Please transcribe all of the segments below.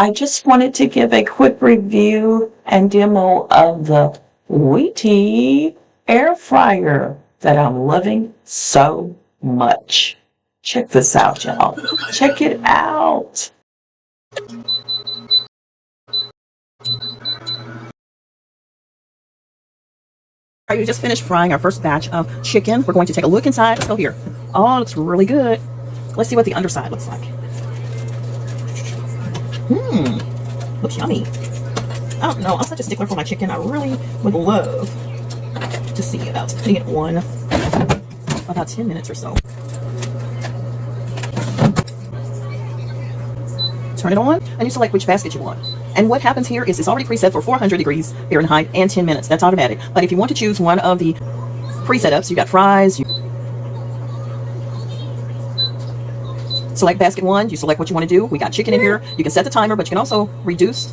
I just wanted to give a quick review and demo of the Wetie air fryer that I'm loving so much. Check this out, y'all. Check it out. All right, we just finished frying our first batch of chicken. We're going to take a look inside. Let's go here. Oh, it looks really good. Let's see what the underside looks like. Looks yummy. I don't know. I'm such a stickler for my chicken. I really would love to see about putting it on about 10 minutes or so. Turn it on, and you select which basket you want. And what happens here is it's already preset for 400 degrees Fahrenheit and 10 minutes. That's automatic. But if you want to choose one of the pre-setups, you got fries. You select basket 1. You select what you want to do. We got chicken in here. You can set the timer, but you can also reduce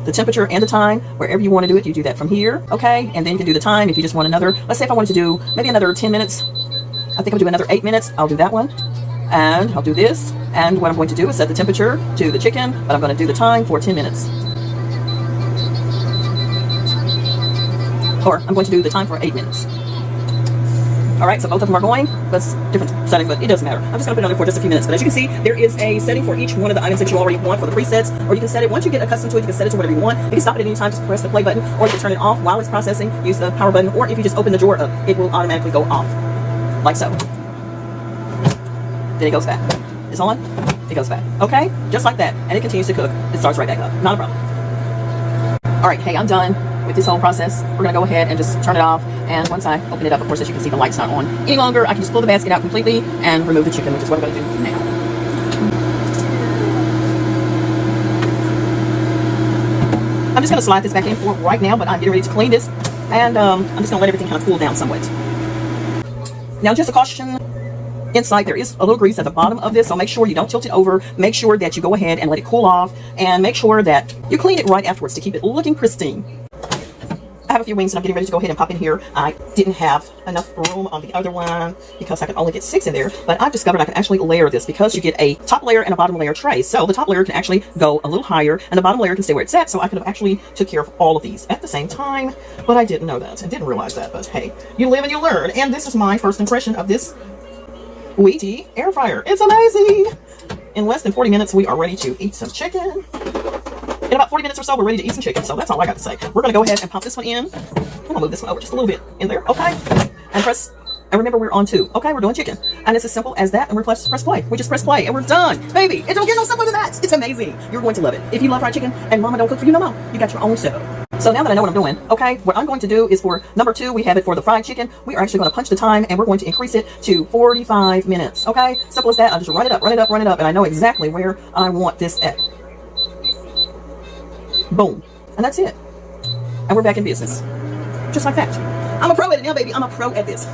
the temperature and the time. Wherever you want to do it, you do that from here. Okay, and then you can do the time if you just want another. Let's say if I wanted to do maybe another 10 minutes. I think I'll do another 8 minutes. I'll do that one. And I'll do this, and what I'm going to do is set the temperature to the chicken, but I'm going to do the time for 10 minutes. Or I'm going to do the time for 8 minutes. Alright, so both of them are going. That's different setting, but it doesn't matter. I'm just going to put it on there for just a few minutes. But as you can see, there is a setting for each one of the items that you already want for the presets, or you can set it, once you get accustomed to it, you can set it to whatever you want. You can stop it at any time, just press the play button, or you can turn it off while it's processing, use the power button, or if you just open the drawer up, it will automatically go off, like so. Then it goes back. It's on, it goes back. Okay? Just like that. And it continues to cook. It starts right back up. Not a problem. Alright, hey, I'm done with this whole process. We're going to go ahead and just turn it off. And once I open it up, of course, as you can see, the light's not on any longer. I can just pull the basket out completely and remove the chicken, which is what I'm going to do now. I'm just going to slide this back in for right now, but I'm getting ready to clean this. And I'm just going to let everything kind of cool down somewhat. Now, just a caution. Inside there is a little grease at the bottom of this, so make sure you don't tilt it over. Make sure that you go ahead and let it cool off, and make sure that you clean it right afterwards to keep it looking pristine. I have a few wings and I'm getting ready to go ahead and pop in here. I didn't have enough room on the other one because I could only get 6 in there, but I've discovered I can actually layer this because you get a top layer and a bottom layer tray. So the top layer can actually go a little higher and the bottom layer can stay where it's at, so I could have actually took care of all of these at the same time, but I didn't know that and didn't realize that. But hey, you live and you learn, and this is my first impression of this Wetie air fryer. It's amazing. In less than 40 minutes, we are ready to eat some chicken. In about 40 minutes or so, we're ready to eat some chicken. So that's all I got to say. We're going to go ahead and pop this one in. I'm going to move this one over just a little bit in there. Okay. And press. And remember, we're on 2. Okay, we're doing chicken. And it's as simple as that. And we're press play. We just press play and we're done. Baby, it don't get no simpler than that. It's amazing. You're going to love it. If you love fried chicken and mama don't cook for you no more, you got your own setup. So now that I know what I'm doing, okay, what I'm going to do is for number 2, we have it for the fried chicken. We are actually going to punch the time and we're going to increase it to 45 minutes. Okay, simple as that. I'll just run it up, run it up, run it up, and I know exactly where I want this at. Boom. And that's it. And we're back in business. Just like that. I'm a pro at it now, baby. I'm a pro at this.